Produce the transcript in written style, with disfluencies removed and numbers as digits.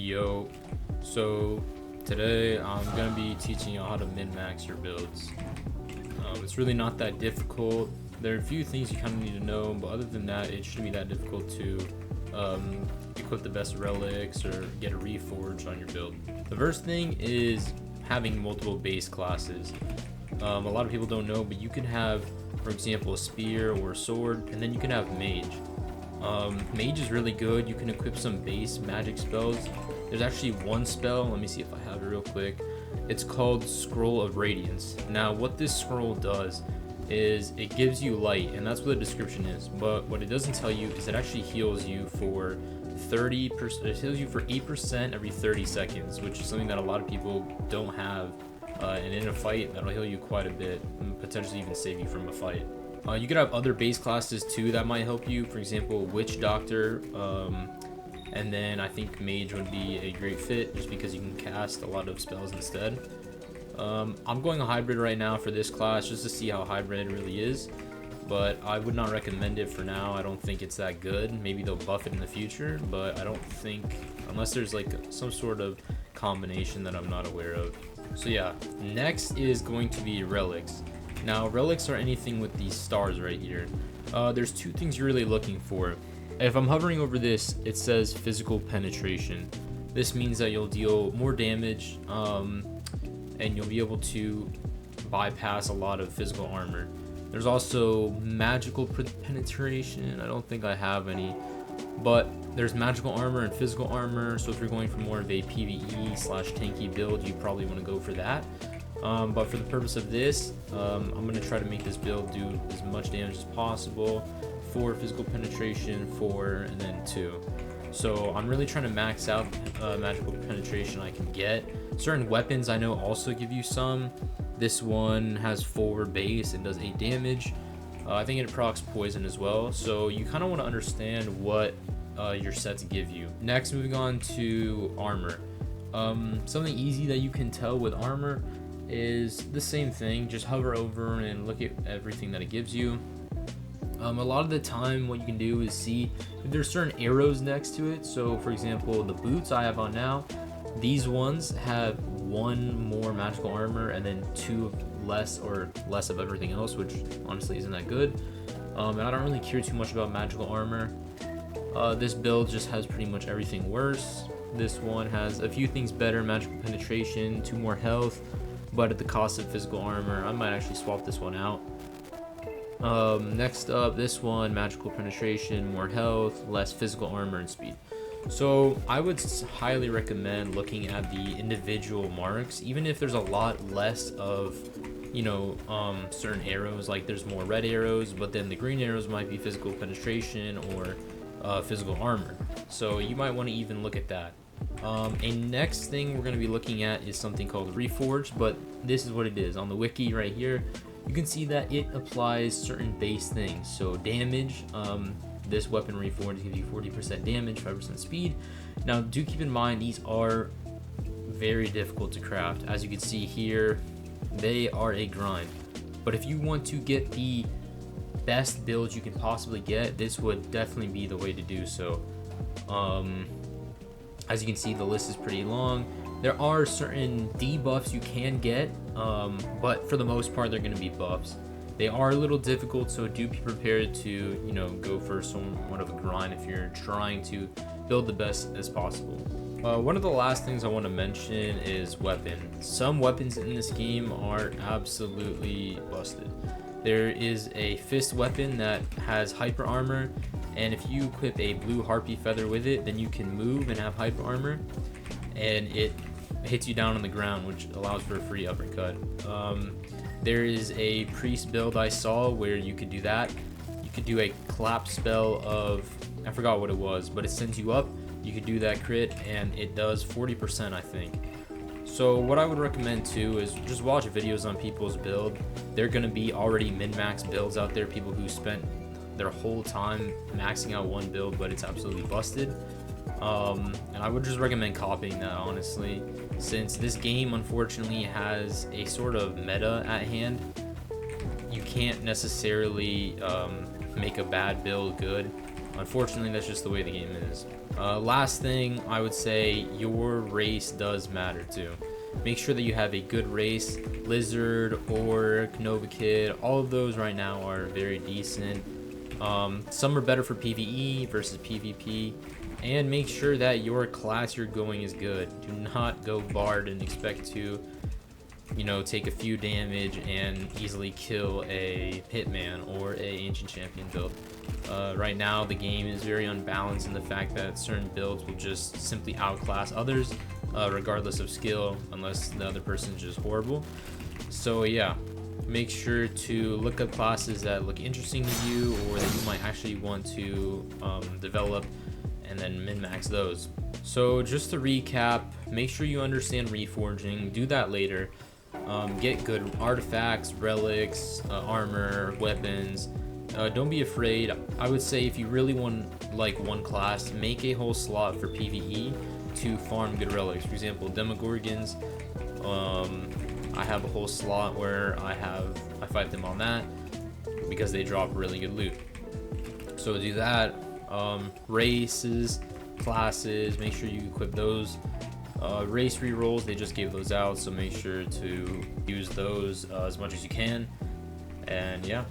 video. So today I'm gonna be teaching you how to min-max your builds. It's really not that difficult. There are a few things you kind of need to know, but other than that, it shouldn't be that difficult to equip the best relics or get a Reforge on your build. The first thing is having multiple base classes. A lot of people don't know, but you can have, for example, a spear or a sword, and then you can have mage. Mage is really good. You can equip some base magic spells. There's actually one spell, let me see if I have it real quick. It's called Scroll of Radiance. Now what this scroll does is it gives you light, and that's what the description is, but what it doesn't tell you is it actually heals you for 30%. It heals you for 8% every 30 seconds, which is something that a lot of people don't have, and in a fight that'll heal you quite a bit and potentially even save you from a fight. You could have other base classes too that might help you, for example Witch Doctor, and then I think Mage would be a great fit just because you can cast a lot of spells instead. I'm going a hybrid right now for this class just to see how hybrid it really is, but I would not recommend it for now. I don't think it's that good. Maybe they'll buff it in the future, but I don't think, unless there's like some sort of combination that I'm not aware of. So yeah, next is going to be Relics. Now relics are anything with these stars right here. There's two things you're really looking for. If I'm hovering over this, it says physical penetration. This means that you'll deal more damage, and you'll be able to bypass a lot of physical armor. There's also magical penetration. I don't think I have any, but there's magical armor and physical armor. So if you're going for more of a PvE/tanky build, you probably want to go for that. But for the purpose of this, I'm going to try to make this build do as much damage as possible. 4 physical penetration, 4, and then 2. So I'm really trying to max out magical penetration I can get. Certain weapons I know also give you some. This one has 4 base and does 8 damage. I think it procs poison as well. So you kind of want to understand what your sets give you. Next, moving on to armor. Something easy that you can tell with armor is the same thing. Just hover over and look at everything that it gives you. A lot of the time what you can do is see if there's certain arrows next to it. So for example, the boots I have on now, these ones have 1 more magical armor and then 2 less of everything else, which honestly isn't that good. And I don't really care too much about magical armor. This build just has pretty much everything worse. This one has a few things better: magical penetration, 2 more health, but at the cost of physical armor. I might actually swap this one out. Next up, this one, magical penetration, more health, less physical armor and speed. So I would highly recommend looking at the individual marks, even if there's a lot less of, certain arrows. Like there's more red arrows, but then the green arrows might be physical penetration or physical armor. So you might want to even look at that. A next thing we're going to be looking at is something called Reforge, but this is what it is. On the wiki right here, you can see that it applies certain base things. So damage, this weapon Reforge gives you 40% damage, 5% speed. Now do keep in mind these are very difficult to craft. As you can see here, they are a grind. But if you want to get the best build you can possibly get, this would definitely be the way to do so. As you can see, the list is pretty long. There are certain debuffs you can get, but for the most part, they're going to be buffs. They are a little difficult, so do be prepared to, go for somewhat of a grind if you're trying to build the best as possible. One of the last things I want to mention is weapon. Some weapons in this game are absolutely busted. There is a fist weapon that has hyper armor, and if you equip a blue harpy feather with it, then you can move and have hyper armor, and it hits you down on the ground, which allows for a free uppercut. There is a priest build I saw where you could do that. You could do a clap spell of, I forgot what it was, but it sends you up. You could do that crit, and it does 40%, I think. So what I would recommend too is just watch videos on people's build. They're going to be already min-max builds out there, people who spent their whole time maxing out one build, but it's absolutely busted. And I would just recommend copying that, honestly, since this game unfortunately has a sort of meta at hand. You can't necessarily make a bad build good. Unfortunately, that's just the way the game is. Last thing, I would say your race does matter too. Make sure that you have a good race. Lizard, Orc, Nova Kid, all of those right now are very decent. Some are better for PvE versus PvP. And make sure that your class you're going is good. Do not go Bard and expect to, you know, take a few damage and easily kill a Hitman or a Ancient Champion build. Right now the game is very unbalanced in the fact that certain builds will just simply outclass others, regardless of skill, unless the other person's just horrible. So yeah, make sure to look up classes that look interesting to you or that you might actually want to develop, and then min-max those. So just to recap, make sure you understand reforging. Do that later. Get good artifacts, relics, armor, weapons. Don't be afraid. I would say if you really want like one class, make a whole slot for PvE to farm good relics. For example, Demogorgons, I have a whole slot where I fight them on that because they drop really good loot. So do that. Races, classes, make sure you equip those. Race rerolls, they just gave those out, so make sure to use those as much as you can. And yeah.